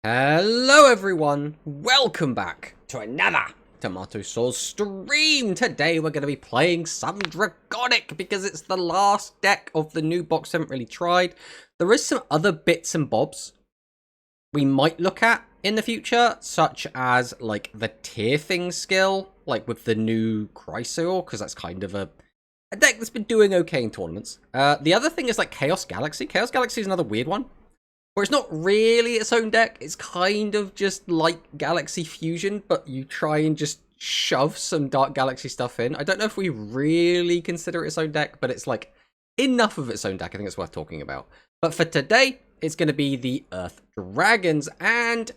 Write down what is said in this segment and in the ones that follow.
Hello everyone, welcome back to another Tomato Sauce stream. Today we're going to be playing some Dragonic because it's the last deck of the new box I haven't really tried. There is some other bits and bobs we might look at in the future, such as like the tier thing skill, like with the new Chrysaor, because that's kind of a deck that's been doing okay in tournaments. The other thing is like Chaos Galaxy. Chaos Galaxy is another weird one. Where it's not really its own deck, it's kind of just like Galaxy Fusion, but you try and just shove some Dark Galaxy stuff in. I don't know if we really consider it its own deck, but it's like enough of its own deck, I think it's worth talking about. But for today, it's going to be the Earth Dragons, and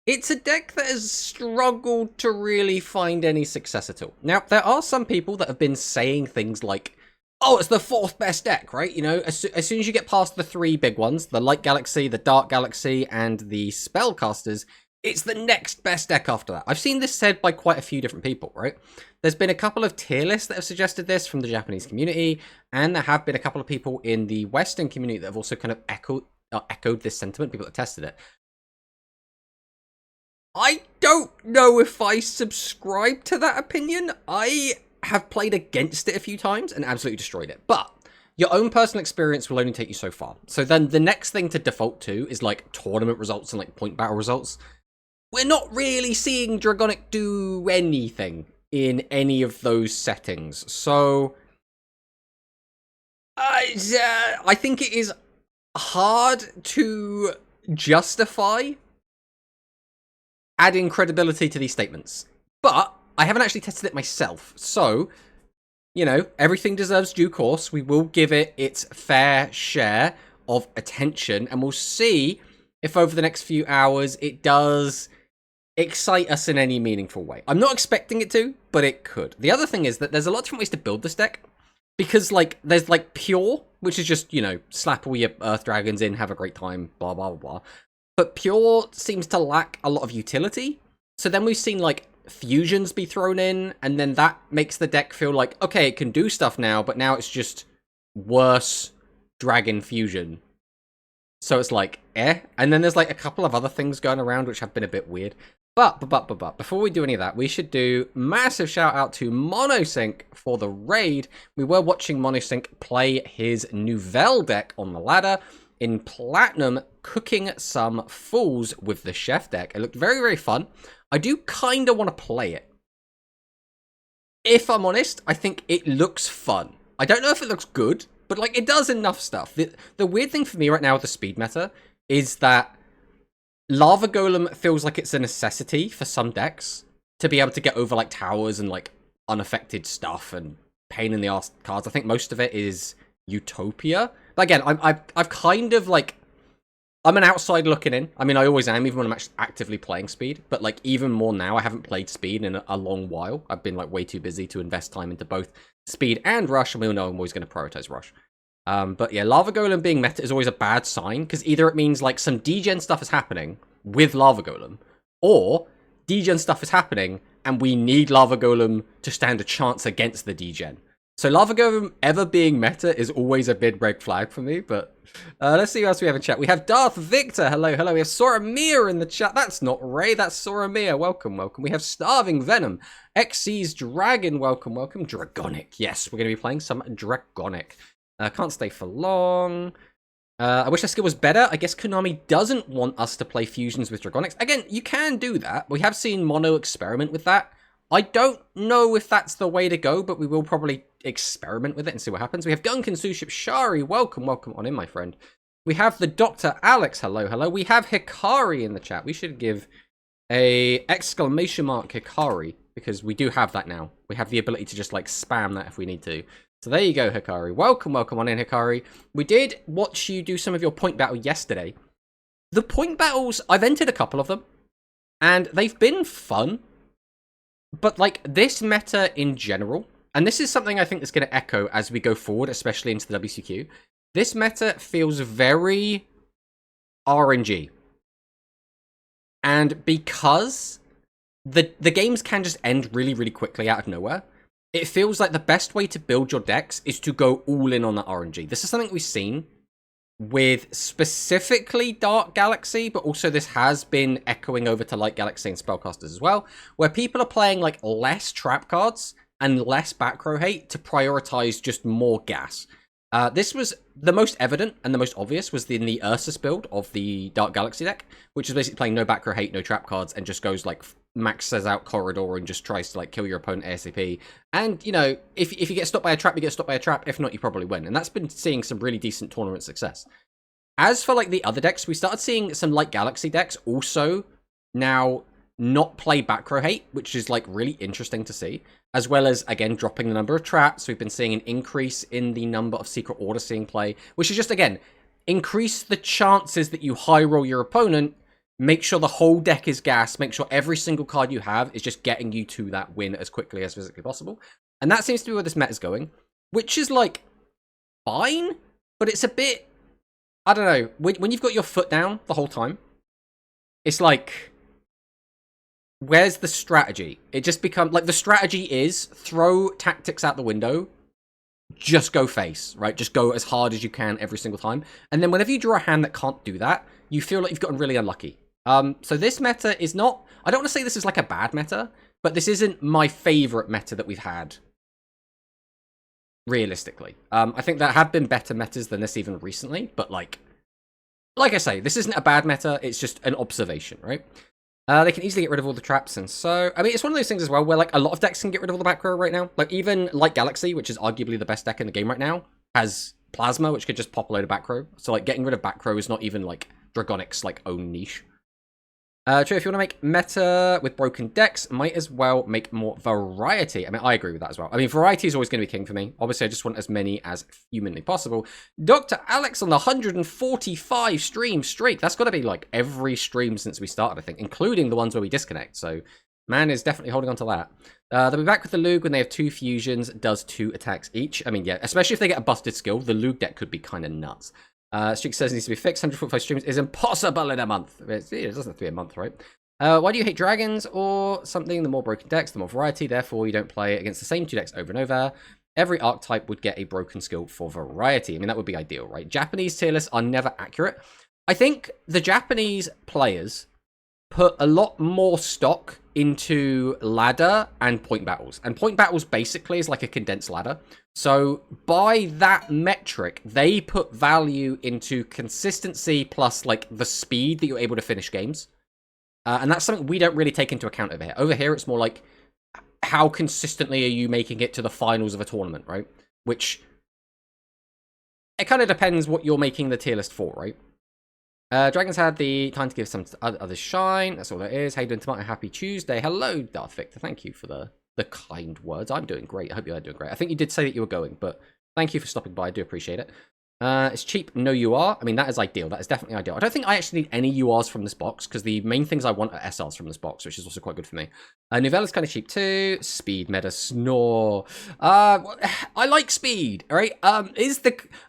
it's a deck that has struggled to really find any success at all. Now, there are some people that have been saying things like, oh, it's the fourth best deck, right? You know, as soon as you get past the three big ones, the Light Galaxy, the Dark Galaxy, and the Spellcasters, it's the next best deck after that. I've seen this said by quite a few different people, right? There's been a couple of tier lists that have suggested this from the Japanese community, and there have been a couple of people in the Western community that have also kind of echoed this sentiment, people that tested it. I don't know if I subscribe to that opinion. I have played against it a few times and absolutely destroyed it. But your own personal experience will only take you so far. So then the next thing to default to is like tournament results and like point battle results. We're not really seeing Dragonic do anything in any of those settings. So I think it is hard to justify adding credibility to these statements. But I haven't actually tested it myself, so, you know, everything deserves due course. We will give it its fair share of attention, and we'll see if over the next few hours it does excite us in any meaningful way. I'm not expecting it to, but it could. The other thing is that there's a lot of different ways to build this deck, because, like, there's, like, Pure, which is just, you know, slap all your Earth Dragons in, have a great time, blah, blah, blah, blah. But Pure seems to lack a lot of utility, so then we've seen, like, fusions be thrown in, and then that makes the deck feel like, okay, it can do stuff now, but now it's just worse dragon fusion. So it's like, and then there's like a couple of other things going around which have been a bit weird. But before we do any of that, we should do massive shout out to Monosync for the raid. We were watching Monosync play his Nouvelle deck on the ladder in Platinum, cooking some fools with the Chef deck. It looked very, very fun. I do kind of want to play it. If I'm honest, I think it looks fun. I don't know if it looks good, but like it does enough stuff. The weird thing for me right now with the speed meta is that Lava Golem feels like it's a necessity for some decks to be able to get over like towers and like unaffected stuff and pain in the ass cards. I think most of it is Utopia. But again, I've kind of like, I'm an outside looking in. I mean, I always am, even when I'm actually actively playing speed. But, like, even more now, I haven't played speed in a long while. I've been, like, way too busy to invest time into both speed and rush. And we all know I'm always going to prioritize rush. But, yeah, Lava Golem being meta is always a bad sign. Because either it means, like, some degen stuff is happening with Lava Golem. Or degen stuff is happening and we need Lava Golem to stand a chance against the degen. So Lava Golem ever being meta is always a big red flag for me, but let's see who else we have in chat. We have Darth Victor, hello, hello. We have Soramir in the chat. That's not Ray, that's Soramir. Welcome, welcome. We have Starving Venom, XC's Dragon, welcome, welcome. Dragonic, yes, we're going to be playing some Dragonic. Can't stay for long. I wish that skill was better. I guess Konami doesn't want us to play fusions with Dragonics. Again, you can do that. We have seen Mono experiment with that. I don't know if that's the way to go, but we will probably experiment with it and see what happens. We have Gunkin Suship Shari. Welcome, welcome on in, my friend. We have the Dr. Alex. Hello, hello. We have Hikari in the chat. We should give a exclamation mark Hikari, because we do have that now. We have the ability to just, like, spam that if we need to. So there you go, Hikari. Welcome, welcome on in, Hikari. We did watch you do some of your point battle yesterday. The point battles, I've entered a couple of them, and they've been fun. But, like, this meta in general, and this is something I think that's going to echo as we go forward, especially into the WCQ, this meta feels very RNG. And because the games can just end really, really quickly out of nowhere, it feels like the best way to build your decks is to go all in on that RNG. This is something we've seen with specifically Dark Galaxy, but also this has been echoing over to Light Galaxy and Spellcasters as well, where people are playing like less trap cards and less back row hate to prioritize just more gas. This was the most evident and the most obvious was in the Ursus build of the Dark Galaxy deck, which is basically playing no back row hate, no trap cards, and just goes like maxes out Corridor and just tries to like kill your opponent ASAP. And, you know, if you get stopped by a trap, you get stopped by a trap. If not, you probably win. And that's been seeing some really decent tournament success. As for like the other decks, we started seeing some Light Galaxy decks also now not play back row hate, which is like really interesting to see, as well as again dropping the number of traps. We've been seeing an increase in the number of Secret Order seeing play, which is just again increase the chances that you high roll your opponent, make sure the whole deck is gas, make sure every single card you have is just getting you to that win as quickly as physically possible. And that seems to be where this meta is going, which is like fine, but it's a bit, I don't know, when you've got your foot down the whole time, it's like, where's the strategy? It just becomes like the strategy is throw tactics out the window, just go face, right? Just go as hard as you can every single time. And then whenever you draw a hand that can't do that, you feel like you've gotten really unlucky. So this meta is not, I don't want to say this is like a bad meta, but this isn't my favorite meta that we've had. Realistically. I think there have been better metas than this even recently, but like I say, this isn't a bad meta, it's just an observation, right? They can easily get rid of all the traps, and so, I mean, it's one of those things as well, where, like, a lot of decks can get rid of all the back row right now. Like, even Light Galaxy, which is arguably the best deck in the game right now, has Plasma, which could just pop a load of back row. So, like, getting rid of back row is not even, like, Dragonic's, like, own niche. True, if you want to make meta with broken decks, might as well make more variety. I mean, I agree with that as well. I mean, variety is always going to be king for me. Obviously, I just want as many as humanly possible. Dr. Alex on the 145 stream streak. That's got to be, like, every stream since we started, I think, including the ones where we disconnect. So, man is definitely holding on to that. They'll be back with the Lug when they have 2 fusions, does 2 attacks each. I mean, yeah, especially if they get a busted skill, the Lug deck could be kind of nuts. Streak says it needs to be fixed. 145 streams is impossible in a month. It doesn't have to be a month, right? Why do you hate dragons or something? The more broken decks, the more variety. Therefore, you don't play against the same 2 decks over and over. Every archetype would get a broken skill for variety. I mean, that would be ideal, right? Japanese tier lists are never accurate. I think the Japanese players put a lot more stock into ladder and point battles. And point battles basically is like a condensed ladder. So by that metric, they put value into consistency plus like the speed that you're able to finish games. And that's something we don't really take into account over here. Over here, it's more like how consistently are you making it to the finals of a tournament, right? Which it kind of depends what you're making the tier list for, right? Dragons had the time to give some others shine. That's all there is. How you doing tonight? Happy Tuesday. Hello, Darth Victor. Thank you for the kind words. I'm doing great. I hope you are doing great. I think you did say that you were going, but thank you for stopping by. I do appreciate it. It's cheap. No UR. I mean, that is ideal. That is definitely ideal. I don't think I actually need any URs from this box, because the main things I want are SRs from this box, which is also quite good for me. Novella's kind of cheap too. Speed meta snore. I like speed, all right? All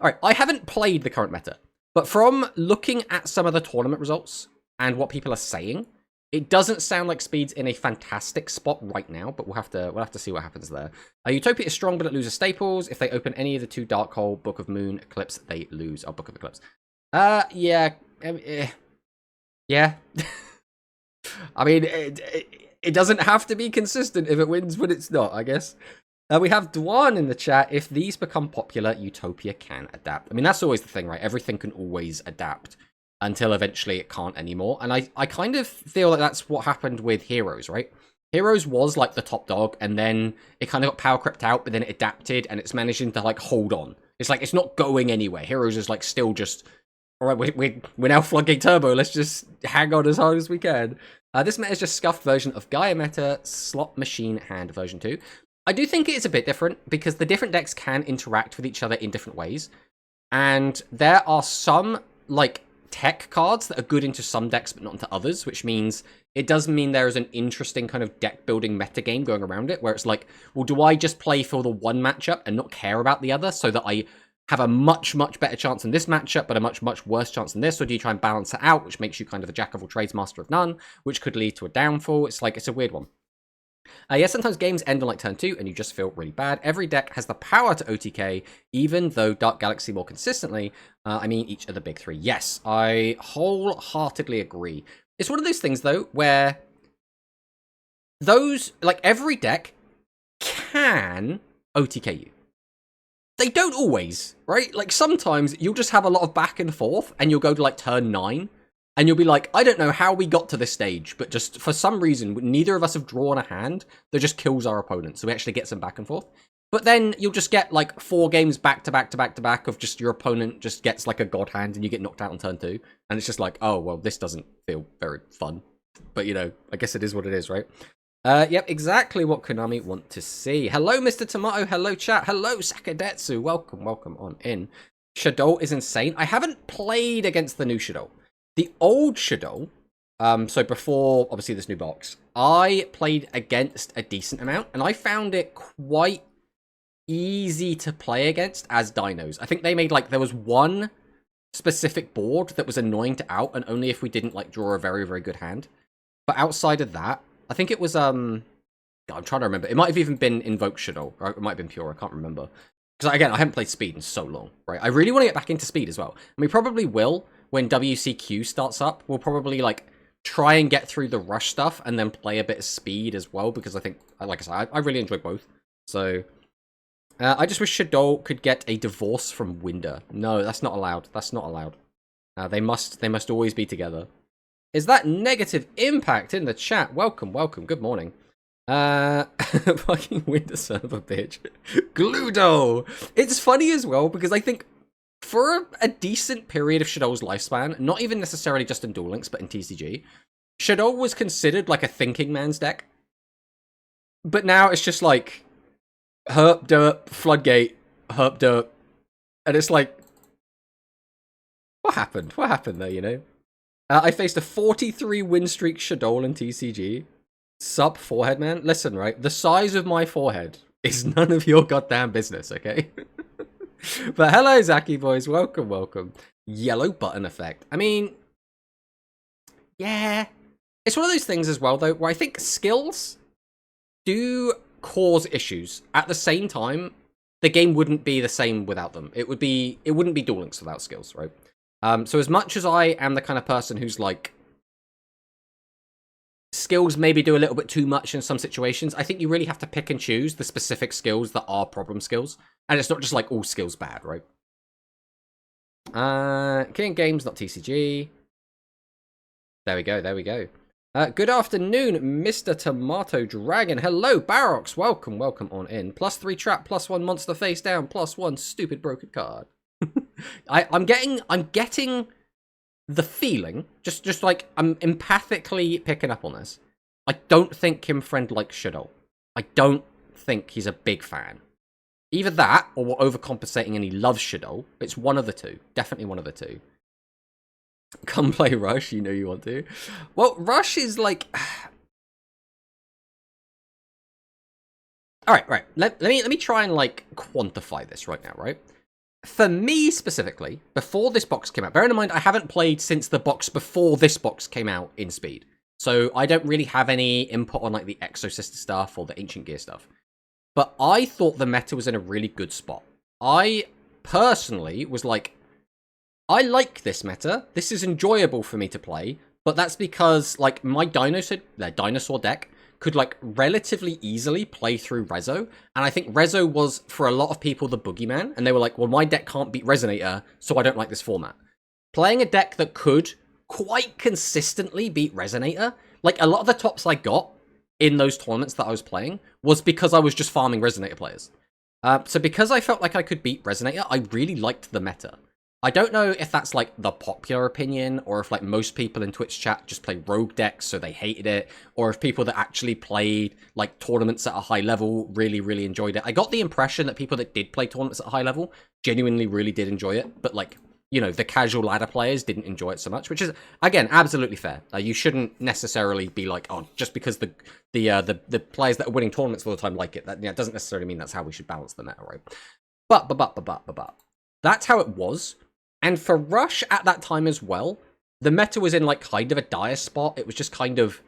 right, I haven't played the current meta, but from looking at some of the tournament results and what people are saying, it doesn't sound like Speed's in a fantastic spot right now, but we'll have to see what happens there. Utopia is strong, but it loses staples. If they open any of the 2 Dark Hole, Book of Moon, Eclipse, they lose. Book of Eclipse. Yeah. Yeah. I mean, it doesn't have to be consistent if it wins when it's not, I guess. We have Dwan in the chat. If these become popular, Utopia can adapt. I mean, that's always the thing, right? Everything can always adapt until eventually it can't anymore. And I kind of feel like that's what happened with Heroes, right? Heroes was like the top dog, and then it kind of got power crept out, but then it adapted, and it's managing to like hold on. It's like, it's not going anywhere. Heroes is like still just, all right, we're now Floodgate Turbo. Let's just hang on as hard as we can. This meta is just scuffed version of Gaia meta, Slot Machine Hand version 2. I do think it is a bit different, because the different decks can interact with each other in different ways. And there are some, like, tech cards that are good into some decks but not into others, which means it does mean there is an interesting kind of deck building meta game going around it, where it's like, well, do I just play for the one matchup and not care about the other, so that I have a much better chance in this matchup but a much worse chance in this, or do you try and balance it out, which makes you kind of a jack of all trades, master of none, which could lead to a downfall? It's like, it's a weird one. Yeah, sometimes games end on like turn 2 and you just feel really bad. Every deck has the power to OTK, even though Dark Galaxy more consistently. I mean, each of the big 3. Yes, I wholeheartedly agree. It's one of those things, though, where those, like, every deck can OTK you. They don't always, right? Like, sometimes you'll just have a lot of back and forth, and you'll go to, like, turn 9, and you'll be like, I don't know how we got to this stage, but just for some reason, neither of us have drawn a hand that just kills our opponent, so we actually get some back and forth. But then you'll just get, like, 4 games back to back to back to back of just your opponent just gets, like, a god hand, and you get knocked out on turn 2, and it's just like, oh, well, this doesn't feel very fun. But, you know, I guess it is what it is, right? Yep, exactly what Konami want to see. Hello, Mr. Tomato. Hello, chat. Hello, Sakadetsu. Welcome on in. Shadow is insane. I haven't played against the new Shadow. The old Shadow, so before, obviously, this new box, I played against a decent amount, and I found it quite easy to play against as dinos. I think they made, like, there was one specific board that was annoying to out, and only if we didn't, like, draw a very, very good hand. But outside of that, I think it was, I'm trying to remember. It might have even been Invoke Shadow, or it might have been Pure, I can't remember. Because, again, I haven't played Speed in so long, right? I really want to get back into Speed as well. And we probably will when WCQ starts up. We'll probably, like, try and get through the Rush stuff and then play a bit of Speed as well, because I think, like I said, I really enjoy both. So, I just wish Shadow could get a divorce from Winder. No, that's not allowed. That's not allowed. They must always be together. Is that negative impact in the chat? Welcome. Good morning. Fucking Winter son of a bitch. Gludo! It's funny as well, because I think for a decent period of Shadow's lifespan, not even necessarily just in Duel Links, but in TCG, Shadow was considered like a thinking man's deck. But now it's just like, herp derp, floodgate, herp derp. And it's like, what happened? What happened there, you know? I faced a 43 win streak Shadow in TCG. Sup, forehead man? Listen, right? The size of my forehead is none of your goddamn business, okay? But hello, Zaki boys. Welcome. Yellow button effect. I mean, yeah. It's one of those things as well, though, where I think skills do cause issues. At the same time, the game wouldn't be the same without them. It wouldn't be Duel Links without skills, right? So as much as I am the kind of person who's like, skills maybe do a little bit too much in some situations, I think you really have to pick and choose the specific skills that are problem skills. And it's not just like all skills bad, right? King Games, not TCG. There we go. Good afternoon, Mr. Tomato Dragon. Hello, Barox. Welcome on in. +3 trap, +1 monster face down, +1 stupid broken card. I'm getting the feeling, just like I'm empathically picking up on this. I don't think Kim Friend likes Shadow. I don't think he's a big fan. Either that, or we're overcompensating and he loves Shadow. It's one of the two. Definitely one of the two. Come play Rush, you know you want to. Well, Rush is like... Alright. Let me try and, like, quantify this right now, right? For me, specifically, before this box came out, bearing in mind, I haven't played since the box before this box came out in Speed. So I don't really have any input on, like, the Exosister stuff or the Ancient Gear stuff. But I thought the meta was in a really good spot. I, personally, was like, I like this meta. This is enjoyable for me to play. But that's because, like, my dinosaur deck could, like, relatively easily play through Rezo. And I think Rezo was, for a lot of people, the boogeyman. And they were like, well, my deck can't beat Resonator, so I don't like this format. Playing a deck that could quite consistently beat Resonator, like, a lot of the tops I got in those tournaments that I was playing was because I was just farming Resonator players. So because I felt like I could beat Resonator, I really liked the meta. I don't know if that's, like, the popular opinion, or if, like, most people in Twitch chat just play rogue decks, so they hated it, or if people that actually played, like, tournaments at a high level really, really enjoyed it. I got the impression that people that did play tournaments at a high level genuinely really did enjoy it, but, like, you know, the casual ladder players didn't enjoy it so much, which is, again, absolutely fair. You shouldn't necessarily be like, oh, just because the players that are winning tournaments all the time like it, that doesn't necessarily mean that's how we should balance the meta, right? But, that's how it was. And for Rush at that time as well, the meta was in, like, kind of a dire spot. It was just kind of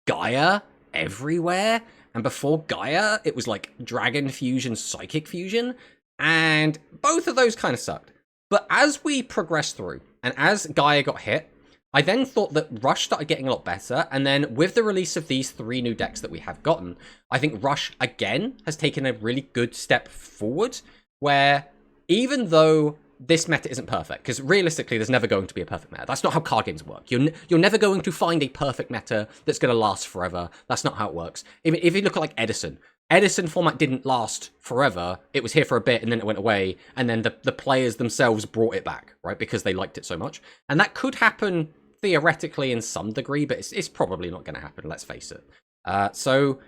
Gaia everywhere. And before Gaia, it was like Dragon Fusion, Psychic Fusion. And both of those kind of sucked. But as we progressed through, and as Gaia got hit, I then thought that Rush started getting a lot better. And then with the release of these 3 new decks that we have gotten, I think Rush, again, has taken a really good step forward. Where even though this meta isn't perfect, because realistically, there's never going to be a perfect meta. That's not how card games work. You're never going to find a perfect meta that's going to last forever. That's not how it works. If you look at like Edison format didn't last forever. It was here for a bit and then it went away. And then the players themselves brought it back, right? Because they liked it so much. And that could happen theoretically in some degree, but it's probably not going to happen, let's face it. So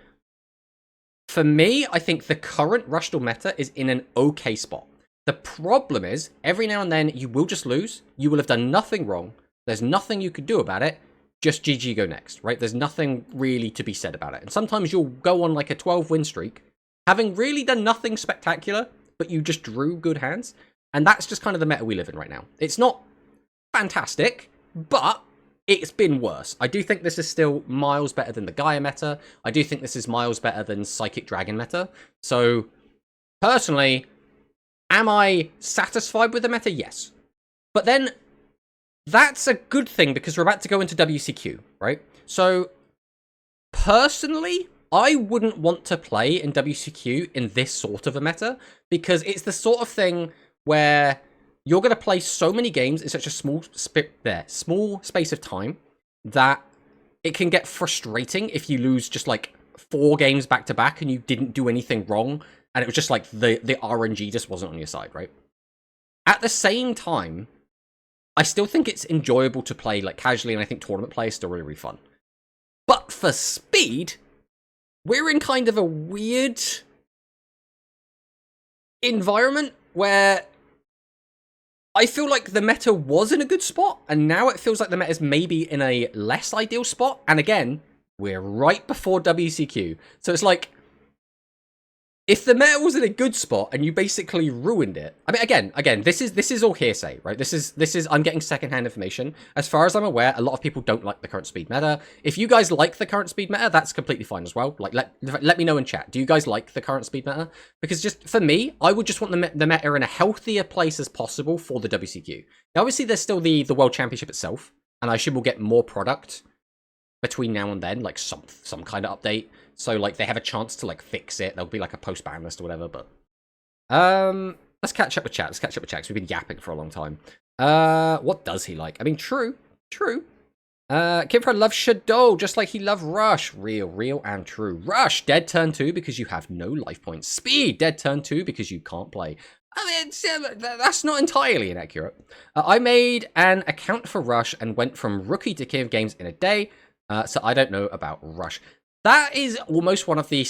for me, I think the current Rushdle meta is in an okay spot. The problem is, every now and then, you will just lose. You will have done nothing wrong. There's nothing you could do about it. Just GG, go next, right? There's nothing really to be said about it. And sometimes you'll go on like a 12-win streak, having really done nothing spectacular, but you just drew good hands. And that's just kind of the meta we live in right now. It's not fantastic, but it's been worse. I do think this is still miles better than the Gaia meta. I do think this is miles better than Psychic Dragon meta. So, personally, am I satisfied with the meta? Yes. But then, that's a good thing because we're about to go into WCQ, right? So, personally, I wouldn't want to play in WCQ in this sort of a meta because it's the sort of thing where you're going to play so many games in such a small space of time that it can get frustrating if you lose just like 4 games back to back and you didn't do anything wrong and it was just like the RNG just wasn't on your side, right? At the same time, I still think it's enjoyable to play like casually, and I think tournament play is still really, really fun. But for speed, we're in kind of a weird environment where I feel like the meta was in a good spot, and now it feels like the meta is maybe in a less ideal spot. And again, we're right before WCQ. So it's like, if the meta was in a good spot and you basically ruined it. I mean, again, this is all hearsay, right? This is I'm getting secondhand information. As far as I'm aware, a lot of people don't like the current speed meta. If you guys like the current speed meta, that's completely fine as well. Like, let me know in chat. Do you guys like the current speed meta? Because just for me, I would just want the meta in a healthier place as possible for the WCQ. Now, obviously, there's still the World Championship itself, and I assume we'll get more product between now and then, like some kind of update. So, like, they have a chance to, like, fix it. There'll be, like, a post-ban list or whatever, but... let's catch up with chat. Because we've been yapping for a long time. What does he like? I mean, true. Kimfra loves Shadow, just like he loved Rush. Real, and true. Rush, dead turn 2 because you have no life points. Speed, dead turn 2 because you can't play. I mean, that's not entirely inaccurate. I made an account for Rush and went from rookie to king of games in a day, so I don't know about Rush. That is almost one of the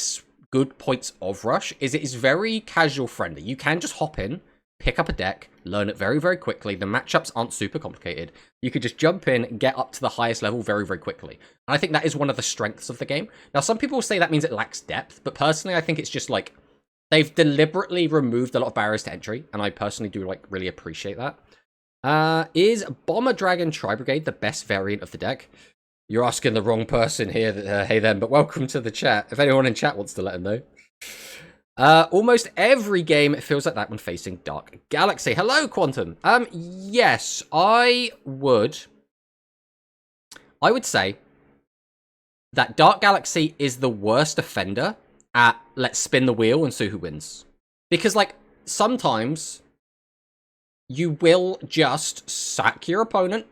good points of Rush, is it is very casual friendly. You can just hop in, pick up a deck, learn it very, very quickly. The matchups aren't super complicated. You could just jump in, get up to the highest level very, very quickly. And I think that is one of the strengths of the game. Now, some people say that means it lacks depth, but personally, I think it's just like, they've deliberately removed a lot of barriers to entry, and I personally do like really appreciate that. Is Bomber Dragon Tri-Brigade the best variant of the deck? You're asking the wrong person here, hey then, but welcome to the chat. If anyone in chat wants to let them know. Almost every game it feels like that when facing Dark Galaxy. Hello, Quantum. Yes, I would say that Dark Galaxy is the worst offender at let's spin the wheel and see who wins. Because, like, sometimes you will just sack your opponent.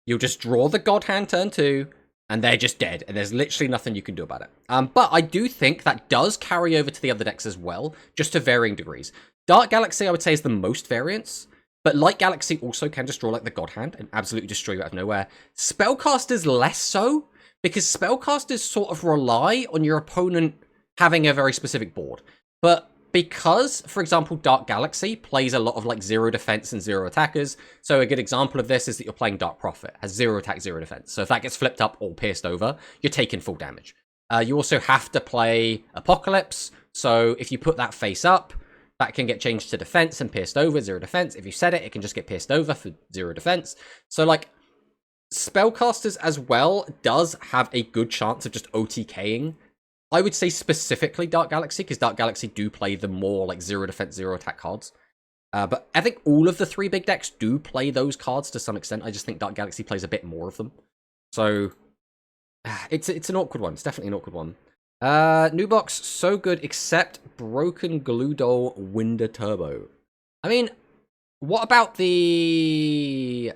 You'll just draw the God Hand turn 2, and they're just dead, and there's literally nothing you can do about it. But I do think that does carry over to the other decks as well, just to varying degrees. Dark Galaxy, I would say, is the most variance, but Light Galaxy also can just draw like the God Hand and absolutely destroy you out of nowhere. Spellcasters less so, because Spellcasters sort of rely on your opponent having a very specific board. But because, for example, Dark Galaxy plays a lot of like 0 defense and 0 attackers. So a good example of this is that you're playing Dark Prophet, has 0 attack, 0 defense. So if that gets flipped up or pierced over, you're taking full damage. You also have to play Apocalypse. So if you put that face up, that can get changed to defense and pierced over, 0 defense. If you set it, it can just get pierced over for 0 defense. So like, Spellcasters as well does have a good chance of just OTKing I would say specifically Dark Galaxy, because Dark Galaxy do play the more like 0 defense, 0 attack cards. But I think all of the 3 big decks do play those cards to some extent. I just think Dark Galaxy plays a bit more of them. So it's an awkward one. It's definitely an awkward one. New box, so good, except broken Glue Doll Winder Turbo. I mean, what about the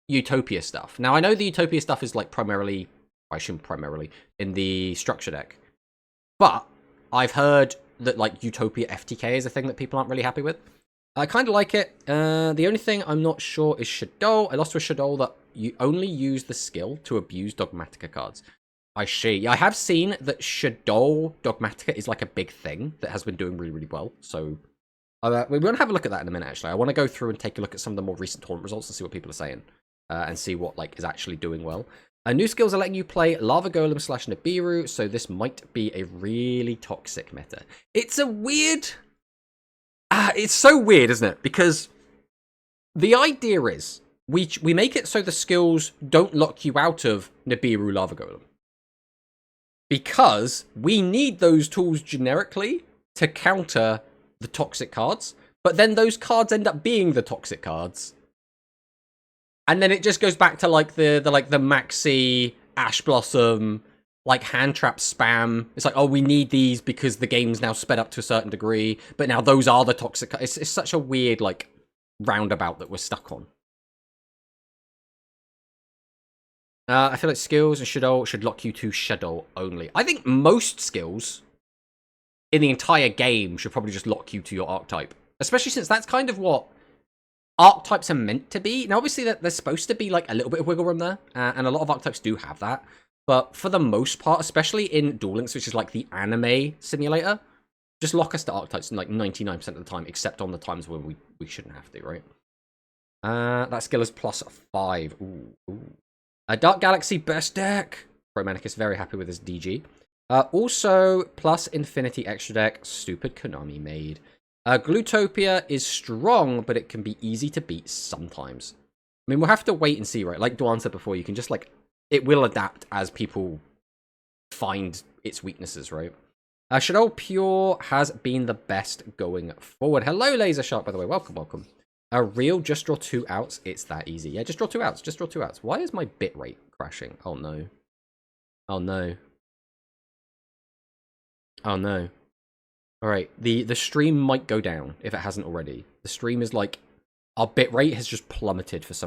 Utopia stuff? Now, I know the Utopia stuff is like primarily, I assume primarily, in the structure deck. But I've heard that like Utopia FTK is a thing that people aren't really happy with. I kind of like it. The only thing I'm not sure is Shadow. I lost to a Shadow that you only use the skill to abuse Dogmatica cards. I see. I have seen that Shadow Dogmatica is like a big thing that has been doing really, really well. So we're going to have a look at that in a minute, actually. I want to go through and take a look at some of the more recent tournament results and see what people are saying. And see what like is actually doing well. New skills are letting you play Lava Golem / Nibiru, so this might be a really toxic meta. It's a weird... it's so weird, isn't it? Because the idea is we make it so the skills don't lock you out of Nibiru Lava Golem. Because we need those tools generically to counter the toxic cards, but then those cards end up being the toxic cards. And then it just goes back to like the Maxi, Ash Blossom, like hand trap spam. It's like, oh, we need these because the game's now sped up to a certain degree, but now those are the toxic. It's such a weird like roundabout that we're stuck on. I feel like skills and Shadow should lock you to Shadow only. I think most skills in the entire game should probably just lock you to your archetype, especially since that's kind of what archetypes are meant to be. Now, obviously, there's supposed to be like a little bit of wiggle room there, and a lot of archetypes do have that. But for the most part, especially in Duel Links, which is like the anime simulator, just lock us to archetypes in like 99% of the time, except on the times when we shouldn't have to, right? That skill is +5. Ooh. Dark Galaxy best deck. Romantic is very happy with his DG. Also, plus Infinity extra deck. Stupid Konami made. Glutopia is strong, but it can be easy to beat sometimes. I mean, we'll have to wait and see, right? Like Dwan said before, you can just like... It will adapt as people find its weaknesses, right? Shadow Pure has been the best going forward. Hello, Laser Shark, by the way. Welcome. A real just draw 2 outs. It's that easy. Yeah, just draw 2 outs. Just draw 2 outs. Why is my bitrate crashing? Oh, no. Oh, no. Oh, no. All right. The stream might go down if it hasn't already. The stream is like... Our bitrate has just plummeted for some